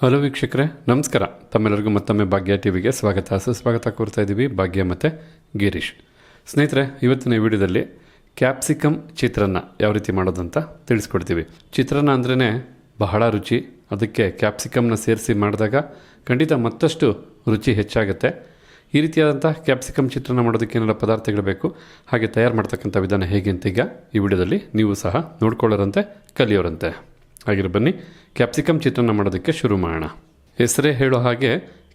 Hello ವೀಕ್ಷಕರೇ, ನಮಸ್ಕಾರ. ತಮ್ಮೆಲ್ಲರಿಗೂ ಮತ್ತೊಮ್ಮೆ ಭಾಗ್ಯ ಟಿವಿಗೆ ಸುಸ್ವಾಗತ ಕೋರ್ತಾ ಇದ್ದೀವಿ. ಭಾಗ್ಯ ಮತ್ತು ಗಿರೀಶ್. ಸ್ನೇಹಿತರೆ, ಇವತ್ತಿನ ವಿಡಿಯೋದಲ್ಲಿ ಕ್ಯಾಪ್ಸಿಕಮ್ ಚಿತ್ರಾನ್ನ ಯಾವ ರೀತಿ ಮಾಡೋದಂತ ತಿಳಿಸ್ಕೊಡ್ತೀವಿ. ಚಿತ್ರಾನ್ನ ಅಂದ್ರೇ ಬಹಳ ರುಚಿ. ಅದಕ್ಕೆ ಕ್ಯಾಪ್ಸಿಕಮ್ನ ಸೇರಿಸಿ ಮಾಡಿದಾಗ ಖಂಡಿತ ಮತ್ತಷ್ಟು ರುಚಿ ಹೆಚ್ಚಾಗುತ್ತೆ. ಈ ರೀತಿಯಾದಂಥ ಕ್ಯಾಪ್ಸಿಕಮ್ ಚಿತ್ರಾನ್ನ ಮಾಡೋದಕ್ಕೆ ಏನೆಲ್ಲ ಪದಾರ್ಥಗಳು ಬೇಕು, ಹಾಗೆ ತಯಾರು ಮಾಡ್ತಕ್ಕಂಥ ವಿಧಾನ ಹೇಗೆ ಅಂತ ಈಗ ಈ ವಿಡಿಯೋದಲ್ಲಿ ನೀವು ಸಹ ನೋಡ್ಕೊಳ್ಳೋರಂತೆ, ಕಲಿಯೋರಂತೆ. ಹಾಗಿರೋ ಬನ್ನಿ ಕ್ಯಾಪ್ಸಿಕಮ್ ಚಿತ್ರಾನ್ನ ಮಾಡೋದಕ್ಕೆ ಶುರು ಮಾಡೋಣ. ಹೆಸರೇ ಹೇಳೋ ಹಾಗೆ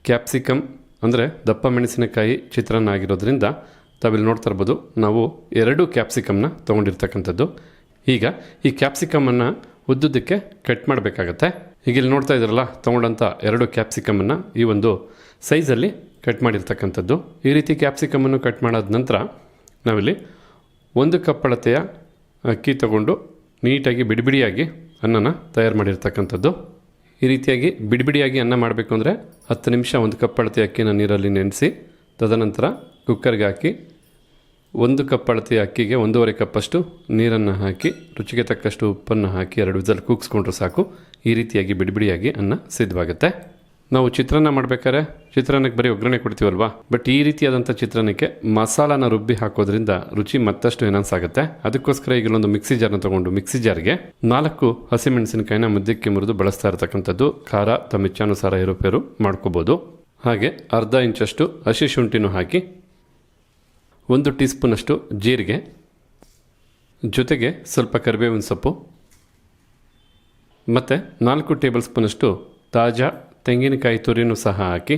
ಕ್ಯಾಪ್ಸಿಕಮ್ ಅಂದರೆ ದಪ್ಪ ಮೆಣಸಿನಕಾಯಿ ಚಿತ್ರಾನ್ನ ಆಗಿರೋದ್ರಿಂದ ತಾವಿಲ್ಲಿ ನೋಡ್ತಾ ಇರ್ಬೋದು, ನಾವು 2 ಕ್ಯಾಪ್ಸಿಕಮ್ನ ತೊಗೊಂಡಿರ್ತಕ್ಕಂಥದ್ದು. ಈಗ ಈ ಕ್ಯಾಪ್ಸಿಕಮನ್ನು ಉದ್ದುದಕ್ಕೆ ಕಟ್ ಮಾಡಬೇಕಾಗತ್ತೆ. ಈಗ ಇಲ್ಲಿ ನೋಡ್ತಾ ಇದ್ರಲ್ಲ, ತೊಗೊಂಡಂಥ 2 ಕ್ಯಾಪ್ಸಿಕಮನ್ನು ಈ ಒಂದು ಸೈಜಲ್ಲಿ ಕಟ್ ಮಾಡಿರ್ತಕ್ಕಂಥದ್ದು. ಈ ರೀತಿ ಕ್ಯಾಪ್ಸಿಕಮನ್ನು ಕಟ್ ಮಾಡಾದ ನಂತರ ನಾವಿಲ್ಲಿ 1 ಕಪ್ ಅಳತೆಯ ಅಕ್ಕಿ ತಗೊಂಡು ನೀಟಾಗಿ ಬಿಡಿಬಿಡಿಯಾಗಿ ಅನ್ನನ ತಯಾರು ಮಾಡಿರ್ತಕ್ಕಂಥದ್ದು. ಈ ರೀತಿಯಾಗಿ ಬಿಡಿಬಿಡಿಯಾಗಿ ಅನ್ನ ಮಾಡಬೇಕು ಅಂದರೆ 10 ನಿಮಿಷ 1 ಕಪ್ ಅಳತೆಯ ಅಕ್ಕಿನ ನೀರಲ್ಲಿ ನೆನೆಸಿ, ತದನಂತರ ಕುಕ್ಕರ್ಗೆ ಹಾಕಿ 1 ಕಪ್ ಅಳತೆಯ ಅಕ್ಕಿಗೆ 1.5 ಕಪ್ಪಷ್ಟು ನೀರನ್ನು ಹಾಕಿ, ರುಚಿಗೆ ತಕ್ಕಷ್ಟು ಉಪ್ಪನ್ನು ಹಾಕಿ 2 ವಿಸಲ್ ಕೂಗಿಸ್ಕೊಂಡ್ರೆ ಸಾಕು. ಈ ರೀತಿಯಾಗಿ ಬಿಡಿಬಿಡಿಯಾಗಿ ಅನ್ನ ಸಿದ್ಧವಾಗುತ್ತೆ. ನಾವು ಚಿತ್ರಾನ್ನ ಮಾಡಬೇಕಾದ್ರೆ ಚಿತ್ರಾನ್ನಕ್ಕೆ ಬರೀ ಒಗ್ಗರಣೆ ಕೊಡ್ತೀವಲ್ವಾ, ಬಟ್ ಈ ರೀತಿಯಾದಂಥ ಚಿತ್ರಾನ್ನಕ್ಕೆ ಮಸಾಲಾನ ರುಬ್ಬಿ ಹಾಕೋದ್ರಿಂದ ರುಚಿ ಮತ್ತಷ್ಟು ಎನ್ಹಾನ್ಸ್ ಆಗುತ್ತೆ. ಅದಕ್ಕೋಸ್ಕರ ಈಗ ಒಂದು ಮಿಕ್ಸಿ ಜಾರ್ನ ತಗೊಂಡು ಮಿಕ್ಸಿ ಜಾರ್ಗೆ 4 ಹಸಿಮೆಣಸಿನಕಾಯಿನ ಮಧ್ಯಕ್ಕೆ ಮುರಿದು ಬಳಸ್ತಾ ಇರತಕ್ಕಂಥದ್ದು. ಖಾರ ತಮ್ಮ ಇಚ್ಛಾನುಸಾರ ಏರುಪೇರು ಮಾಡ್ಕೋಬೋದು. ಹಾಗೆ ಅರ್ಧ ಇಂಚಷ್ಟು ಹಸಿ ಶುಂಠಿನೂ ಹಾಕಿ, 1 ಟೀ ಸ್ಪೂನಷ್ಟು ಜೀರಿಗೆ, ಜೊತೆಗೆ ಸ್ವಲ್ಪ ಕರಿಬೇವಿನ ಸೊಪ್ಪು ಮತ್ತು 4 ಟೇಬಲ್ ಸ್ಪೂನಷ್ಟು ತಾಜಾ ತೆಂಗಿನಕಾಯಿ ತುರಿನೂ ಸಹ ಹಾಕಿ,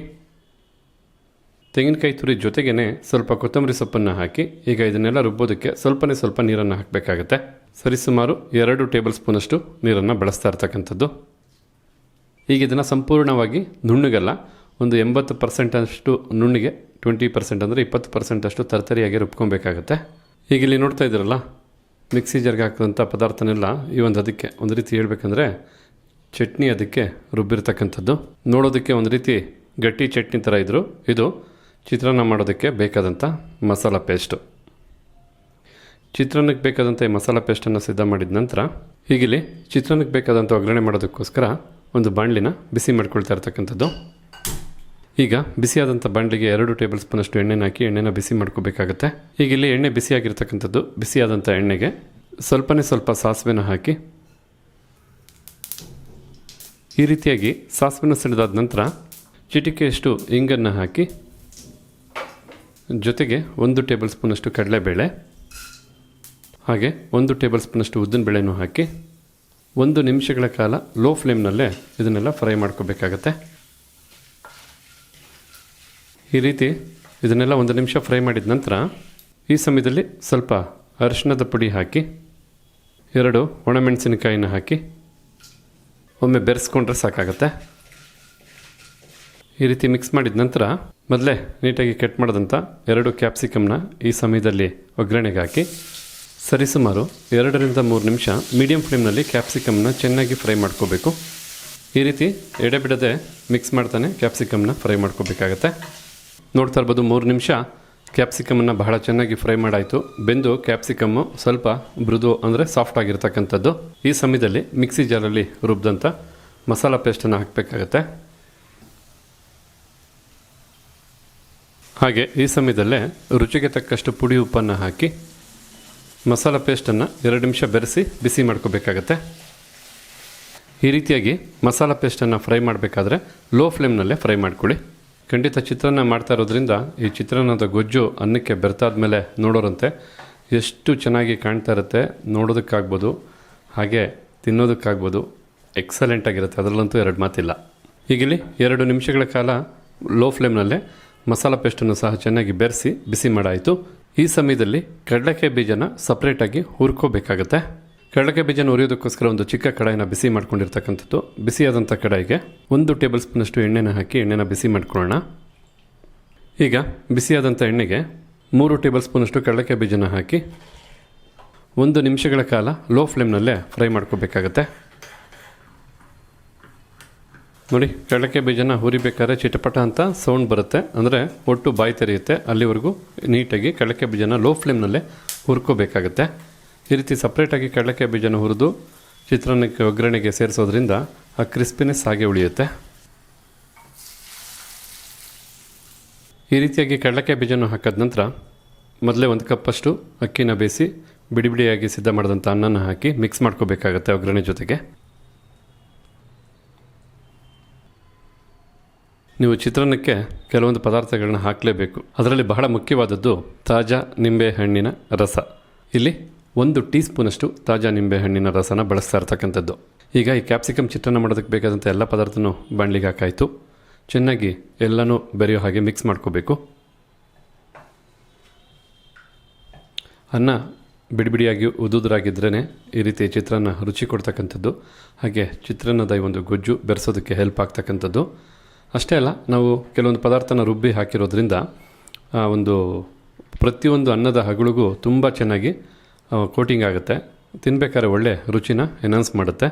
ತೆಂಗಿನಕಾಯಿ ತುರಿ ಜೊತೆಗೇ ಸ್ವಲ್ಪ ಕೊತ್ತಂಬರಿ ಸೊಪ್ಪನ್ನು ಹಾಕಿ, ಈಗ ಇದನ್ನೆಲ್ಲ ರುಬ್ಬೋದಕ್ಕೆ ಸ್ವಲ್ಪ ನೀರನ್ನು ಹಾಕಬೇಕಾಗತ್ತೆ. ಸರಿಸುಮಾರು 2 ಟೇಬಲ್ ಸ್ಪೂನಷ್ಟು ನೀರನ್ನು ಬಳಸ್ತಾ ಇರ್ತಕ್ಕಂಥದ್ದು. ಈಗ ಇದನ್ನು ಸಂಪೂರ್ಣವಾಗಿ ನುಣ್ಣಗಲ್ಲ, ಒಂದು 80% ಅಷ್ಟು ನುಣ್ಣಿಗೆ, 20% ಅಂದರೆ 20% ಅಷ್ಟು ತರ್ತರಿಯಾಗಿ ರುಬ್ಕೊಬೇಕಾಗತ್ತೆ. ಈಗ ಇಲ್ಲಿ ನೋಡ್ತಾ ಇದ್ದೀರಲ್ಲ, ಮಿಕ್ಸಿ ಜಾರ್ಗೆ ಹಾಕಿದಂಥ ಪದಾರ್ಥನೆಲ್ಲ ಈ ಅದಕ್ಕೆ ಒಂದು ರೀತಿ ಹೇಳ್ಬೇಕಂದ್ರೆ ಚಟ್ನಿ ಅದಕ್ಕೆ ರುಬ್ಬಿರ್ತಕ್ಕಂಥದ್ದು. ನೋಡೋದಕ್ಕೆ ಒಂದು ರೀತಿ ಗಟ್ಟಿ ಚಟ್ನಿ ಥರ ಇದ್ದರು. ಇದು ಚಿತ್ರಾನ್ನ ಮಾಡೋದಕ್ಕೆ ಬೇಕಾದಂಥ ಮಸಾಲ ಪೇಸ್ಟು. ಚಿತ್ರಾನ್ನಕ್ಕೆ ಬೇಕಾದಂಥ ಈ ಮಸಾಲ ಪೇಸ್ಟನ್ನು ಸಿದ್ಧ ಮಾಡಿದ ನಂತರ ಹೀಗಿಲ್ಲಿ ಚಿತ್ರಾನ್ನಕ್ಕೆ ಬೇಕಾದಂಥ ಒಗ್ಗರಣೆ ಮಾಡೋದಕ್ಕೋಸ್ಕರ ಒಂದು ಬಾಣಲಿನ ಬಿಸಿ ಮಾಡ್ಕೊಳ್ತಾ ಇರ್ತಕ್ಕಂಥದ್ದು. ಈಗ ಬಿಸಿಯಾದಂಥ ಬಾಣಲಿಗೆ 2 ಟೇಬಲ್ ಸ್ಪೂನಷ್ಟು ಎಣ್ಣೆನ ಹಾಕಿ ಎಣ್ಣೆನ ಬಿಸಿ ಮಾಡ್ಕೋಬೇಕಾಗತ್ತೆ. ಈಗ ಇಲ್ಲಿ ಎಣ್ಣೆ ಬಿಸಿಯಾಗಿರ್ತಕ್ಕಂಥದ್ದು. ಬಿಸಿಯಾದಂಥ ಎಣ್ಣೆಗೆ ಸ್ವಲ್ಪ ಸಾಸಿವೆನ ಹಾಕಿ, ಈ ರೀತಿಯಾಗಿ ಸಾಸಿವೆನ ಸಿಡಿದಾದ ನಂತರ ಚಿಟಿಕೆಯಷ್ಟು ಇಂಗನ್ನು ಹಾಕಿ, ಜೊತೆಗೆ 1 ಟೇಬಲ್ ಸ್ಪೂನಷ್ಟು ಕಡಲೆಬೇಳೆ, ಹಾಗೆ 1 ಟೇಬಲ್ ಸ್ಪೂನಷ್ಟು ಉದ್ದಿನಬೇಳೆನೂ ಹಾಕಿ 1 ನಿಮಿಷಗಳ ಕಾಲ ಲೋ ಫ್ಲೇಮ್ನಲ್ಲೇ ಇದನ್ನೆಲ್ಲ ಫ್ರೈ ಮಾಡ್ಕೋಬೇಕಾಗತ್ತೆ. ಈ ರೀತಿ ಇದನ್ನೆಲ್ಲ 1 ನಿಮಿಷ ಫ್ರೈ ಮಾಡಿದ ನಂತರ ಈ ಸಮಯದಲ್ಲಿ ಸ್ವಲ್ಪ ಅರಿಶಿಣದ ಪುಡಿ ಹಾಕಿ, 2 ಒಣಮೆಣಸಿನಕಾಯಿನ ಹಾಕಿ ಒಮ್ಮೆ ಬೆರೆಸ್ಕೊಂಡ್ರೆ ಸಾಕಾಗತ್ತೆ. ಈ ರೀತಿ ಮಿಕ್ಸ್ ಮಾಡಿದ ನಂತರ ಮೊದಲೇ ನೀಟಾಗಿ ಕಟ್ ಮಾಡಿದಂಥ 2 ಕ್ಯಾಪ್ಸಿಕಮ್ನ ಈ ಸಮಯದಲ್ಲಿ ಒಗ್ಗರಣೆಗೆ ಹಾಕಿ ಸರಿಸುಮಾರು 2 ರಿಂದ 3 ನಿಮಿಷ ಮೀಡಿಯಂ ಫ್ಲೇಮ್ನಲ್ಲಿ ಕ್ಯಾಪ್ಸಿಕಮ್ನ ಚೆನ್ನಾಗಿ ಫ್ರೈ ಮಾಡ್ಕೋಬೇಕು. ಈ ರೀತಿ ಎಡೆಬಿಡದೆ ಮಿಕ್ಸ್ ಮಾಡ್ತಾನೆ ಕ್ಯಾಪ್ಸಿಕಮ್ನ ಫ್ರೈ ಮಾಡ್ಕೋಬೇಕಾಗತ್ತೆ. ನೋಡ್ತಾ ಇರ್ಬೋದು, 3 ನಿಮಿಷ ಕ್ಯಾಪ್ಸಿಕಮನ್ನು ಬಹಳ ಚೆನ್ನಾಗಿ ಫ್ರೈ ಮಾಡಾಯಿತು. ಬೆಂದು ಕ್ಯಾಪ್ಸಿಕಮ್ಮು ಸ್ವಲ್ಪ ಮೃದು ಅಂದರೆ ಸಾಫ್ಟ್ ಆಗಿರ್ತಕ್ಕಂಥದ್ದು. ಈ ಸಮಯದಲ್ಲಿ ಮಿಕ್ಸಿ ಜಾರಲ್ಲಿ ರುಬ್ಬಿದಂಥ ಮಸಾಲ ಪೇಸ್ಟನ್ನು ಹಾಕಬೇಕಾಗತ್ತೆ. ಹಾಗೆ ಈ ಸಮಯದಲ್ಲೇ ರುಚಿಗೆ ತಕ್ಕಷ್ಟು ಪುಡಿ ಉಪ್ಪನ್ನು ಹಾಕಿ ಮಸಾಲ ಪೇಸ್ಟನ್ನು 2 ನಿಮಿಷ ಬೆರೆಸಿ ಬಿಸಿ ಮಾಡ್ಕೋಬೇಕಾಗತ್ತೆ. ಈ ರೀತಿಯಾಗಿ ಮಸಾಲ ಪೇಸ್ಟನ್ನು ಫ್ರೈ ಮಾಡಬೇಕಾದ್ರೆ ಲೋ ಫ್ಲೇಮ್ನಲ್ಲೇ ಫ್ರೈ ಮಾಡ್ಕೊಳ್ಳಿ. ಖಂಡಿತ ಚಿತ್ರಾನ್ನ ಮಾಡ್ತಾ ಇರೋದ್ರಿಂದ ಈ ಚಿತ್ರಾನ್ನದ ಗೊಜ್ಜು ಅನ್ನಕ್ಕೆ ಬೆರ್ತಾದ ಮೇಲೆ ನೋಡೋರಂತೆ ಎಷ್ಟು ಚೆನ್ನಾಗಿ ಕಾಣ್ತಾ ಇರುತ್ತೆ. ನೋಡೋದಕ್ಕಾಗ್ಬೋದು, ಹಾಗೆ ತಿನ್ನೋದಕ್ಕಾಗ್ಬೋದು, ಎಕ್ಸಲೆಂಟಾಗಿರುತ್ತೆ. ಅದರಲ್ಲಂತೂ 2 ಮಾತಿಲ್ಲ. ಈಗಿಲ್ಲಿ 2 ನಿಮಿಷಗಳ ಕಾಲ ಲೋ ಫ್ಲೇಮ್ನಲ್ಲೇ ಮಸಾಲ ಪೇಸ್ಟನ್ನು ಸಹ ಚೆನ್ನಾಗಿ ಬೆರೆಸಿ ಬಿಸಿ ಮಾಡಾಯಿತು. ಈ ಸಮಯದಲ್ಲಿ ಕಡಲೆಕಾಯಿ ಬೀಜನ ಸಪ್ರೇಟಾಗಿ ಹುರ್ಕೋಬೇಕಾಗತ್ತೆ. ಕಡಲೆಕಾಯಿ ಬೀಜನ ಹುರಿಯೋದಕ್ಕೋಸ್ಕರ ಒಂದು ಚಿಕ್ಕ ಕಡಾಯಿನ ಬಿಸಿ ಮಾಡ್ಕೊಂಡಿರ್ತಕ್ಕಂಥದ್ದು. ಬಿಸಿಯಾದಂಥ ಕಡಾಯಿಗೆ 1 ಟೇಬಲ್ ಸ್ಪೂನಷ್ಟು ಎಣ್ಣೆನ ಹಾಕಿ ಎಣ್ಣೆನ ಬಿಸಿ ಮಾಡ್ಕೊಳ್ಳೋಣ. ಈಗ ಬಿಸಿಯಾದಂಥ ಎಣ್ಣೆಗೆ 3 ಟೇಬಲ್ ಸ್ಪೂನಷ್ಟು ಕಡಲೆಕಾಯಿ ಬೀಜನ ಹಾಕಿ 1 ನಿಮಿಷಗಳ ಕಾಲ ಲೋ ಫ್ಲೇಮ್ನಲ್ಲೇ ಫ್ರೈ ಮಾಡ್ಕೋಬೇಕಾಗತ್ತೆ. ನೋಡಿ, ಕಡಲೆಕಾಯಿ ಬೀಜನ ಹುರಿಬೇಕಾದ್ರೆ ಚಿಟಪಟ ಅಂತ ಸೌಂಡ್ ಬರುತ್ತೆ, ಅಂದರೆ ಒಟ್ಟು ಬಾಯಿ ತೆರೆಯುತ್ತೆ. ಅಲ್ಲಿವರೆಗೂ ನೀಟಾಗಿ ಕಡಲೆಕಾಯಿ ಬೀಜನ ಲೋ ಫ್ಲೇಮ್ನಲ್ಲೇ ಹುರ್ಕೋಬೇಕಾಗತ್ತೆ. ಈ ರೀತಿ ಸಪ್ರೇಟಾಗಿ ಕಡಲೆಕಾಯಿ ಬೀಜನ ಹುರಿದು ಚಿತ್ರಾನ್ನಕ್ಕೆ ಒಗ್ಗರಣೆಗೆ ಸೇರಿಸೋದ್ರಿಂದ ಆ ಕ್ರಿಸ್ಪಿನೆಸ್ ಹಾಗೆ ಉಳಿಯುತ್ತೆ. ಈ ರೀತಿಯಾಗಿ ಕಡಲೆಕಾಯಿ ಬೀಜನ ಹಾಕಿದ ನಂತರ ಮೊದಲೇ 1 ಕಪ್ಪಷ್ಟು ಅಕ್ಕಿನ ಬೇಯಿಸಿ ಬಿಡಿ ಬಿಡಿಯಾಗಿ ಸಿದ್ಧ ಮಾಡಿದಂಥ ಅನ್ನನ ಹಾಕಿ ಮಿಕ್ಸ್ ಮಾಡ್ಕೋಬೇಕಾಗತ್ತೆ ಒಗ್ಗರಣೆ ಜೊತೆಗೆ. ನೀವು ಚಿತ್ರಾನ್ನಕ್ಕೆ ಕೆಲವೊಂದು ಪದಾರ್ಥಗಳನ್ನ ಹಾಕಲೇಬೇಕು. ಅದರಲ್ಲಿ ಬಹಳ ಮುಖ್ಯವಾದದ್ದು ತಾಜಾ ನಿಂಬೆ ಹಣ್ಣಿನ ರಸ. ಇಲ್ಲಿ 1 ಟೀ ಸ್ಪೂನಷ್ಟು ತಾಜಾ ನಿಂಬೆ ಹಣ್ಣಿನ ರಸನ ಬಳಸ್ತಾ ಇರ್ತಕ್ಕಂಥದ್ದು. ಈಗ ಈ ಕ್ಯಾಪ್ಸಿಕಮ್ ಚಿತ್ರಾನ್ನ ಮಾಡೋದಕ್ಕೆ ಬೇಕಾದಂಥ ಎಲ್ಲ ಪದಾರ್ಥನೂ ಬಾಣಲಿಗೆ ಹಾಕಾಯಿತು. ಚೆನ್ನಾಗಿ ಎಲ್ಲನೂ ಬೆರೆಯೋ ಹಾಗೆ ಮಿಕ್ಸ್ ಮಾಡ್ಕೋಬೇಕು. ಅನ್ನ ಬಿಡಿ ಬಿಡಿಯಾಗಿ ಉದುರಾಗಿದ್ರೇ ಈ ರೀತಿ ಚಿತ್ರಾನ್ನ ರುಚಿ ಕೊಡ್ತಕ್ಕಂಥದ್ದು. ಹಾಗೆ ಚಿತ್ರಾನ್ನದ ಈ ಒಂದು ಗೊಜ್ಜು ಬೆರೆಸೋದಕ್ಕೆ ಹೆಲ್ಪ್ ಆಗ್ತಕ್ಕಂಥದ್ದು. ಅಷ್ಟೇ ಅಲ್ಲ, ನಾವು ಕೆಲವೊಂದು ಪದಾರ್ಥನ ರುಬ್ಬಿ ಹಾಕಿರೋದ್ರಿಂದ ಒಂದು ಪ್ರತಿಯೊಂದು ಅನ್ನದ ಹಗಳಿಗೂ ತುಂಬ ಚೆನ್ನಾಗಿ ಕೋಟಿಂಗ್ ಆಗುತ್ತೆ. ತಿನ್ನಬೇಕಾದ್ರೆ ಒಳ್ಳೆ ರುಚಿನ ಎನ್ಹಾನ್ಸ್ ಮಾಡುತ್ತೆ.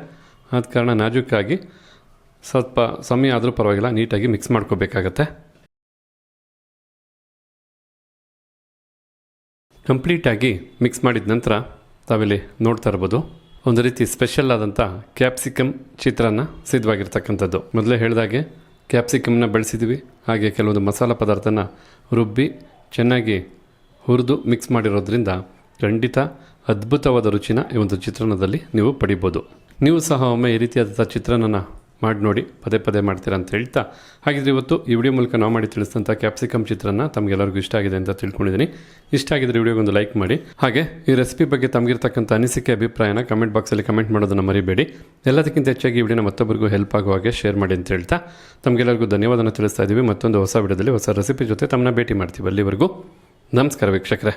ಆದ ಕಾರಣ ನಾಜೂಕಾಗಿ ಸ್ವಲ್ಪ ಸಮಯ ಆದರೂ ಪರವಾಗಿಲ್ಲ ನೀಟಾಗಿ ಮಿಕ್ಸ್ ಮಾಡ್ಕೋಬೇಕಾಗತ್ತೆ. ಕಂಪ್ಲೀಟಾಗಿ ಮಿಕ್ಸ್ ಮಾಡಿದ ನಂತರ ತಾವಿಲ್ಲಿ ನೋಡ್ತಾ ಇರ್ಬೋದು, ಒಂದು ರೀತಿ ಸ್ಪೆಷಲ್ ಆದಂಥ ಕ್ಯಾಪ್ಸಿಕಮ್ ಚಿತ್ರಾನ್ನ ಸಿದ್ಧವಾಗಿರ್ತಕ್ಕಂಥದ್ದು. ಮೊದಲೇ ಹೇಳಿದಾಗೆ ಕ್ಯಾಪ್ಸಿಕಮ್ನ ಬಳಸಿದ್ವಿ. ಹಾಗೆ ಕೆಲವೊಂದು ಮಸಾಲ ಪದಾರ್ಥನ ರುಬ್ಬಿ ಚೆನ್ನಾಗಿ ಹುರಿದು ಮಿಕ್ಸ್ ಮಾಡಿರೋದ್ರಿಂದ ಖಂಡಿತ ಅದ್ಭುತವಾದ ರುಚಿನ ಈ ಒಂದು ಚಿತ್ರಾನ್ನದಲ್ಲಿ ನೀವು ಪಡಿಬೋದು. ನೀವು ಸಹ ಒಮ್ಮೆ ಈ ರೀತಿಯಾದಂಥ ಚಿತ್ರಾನ್ನ ಮಾಡಿ ನೋಡಿ, ಪದೇ ಪದೇ ಮಾಡ್ತೀರಾ ಅಂತ ಹೇಳ್ತಾ, ಹಾಗಿದ್ರೆ ಇವತ್ತು ಈ ವಿಡಿಯೋ ಮೂಲಕ ನಾವು ಮಾಡಿ ತಿಳಿಸಿದಂಥ ಕ್ಯಾಪ್ಸಿಕಮ್ ಚಿತ್ರಾನ್ನ ತಮಗೆಲ್ಲರಿಗೂ ಇಷ್ಟ ಆಗಿದೆ ಅಂತ ತಿಳ್ಕೊಂಡಿದ್ದೀನಿ. ಇಷ್ಟ ಆಗಿದ್ರೆ ವಿಡಿಯೋಗೊಂದು ಲೈಕ್ ಮಾಡಿ. ಹಾಗೆ ಈ ರೆಸಿಪಿ ಬಗ್ಗೆ ತಮಗಿರ್ತಕ್ಕಂಥ ಅನಿಸಿಕೆ ಅಭಿಪ್ರಾಯನ ಕಮೆಂಟ್ ಬಾಕ್ಸಲ್ಲಿ ಕಮೆಂಟ್ ಮಾಡೋದನ್ನು ಮರಿಬೇಡಿ. ಎಲ್ಲದಕ್ಕಿಂತ ಹೆಚ್ಚಾಗಿ ಈ ವಿಡಿಯೋನ ಮತ್ತೊಬ್ಬರಿಗೂ ಹೆಲ್ಪ್ ಆಗೋ ಹಾಗೆ ಶೇರ್ ಮಾಡಿ ಅಂತ ಹೇಳ್ತಾ ತಮಗೆಲ್ಲರಿಗೂ ಧನ್ಯವಾದನ ತಿಳಿಸ್ತಾ ಇದ್ದೀವಿ. ಮತ್ತೊಂದು ಹೊಸ ವಿಡಿಯೋದಲ್ಲಿ ಹೊಸ ರೆಸಿಪಿ ಜೊತೆ ತಮ್ಮನ್ನ ಭೇಟಿ ಮಾಡ್ತೀವಿ. ಅಲ್ಲಿವರೆಗೂ ನಮಸ್ಕಾರ ವೀಕ್ಷಕರೇ.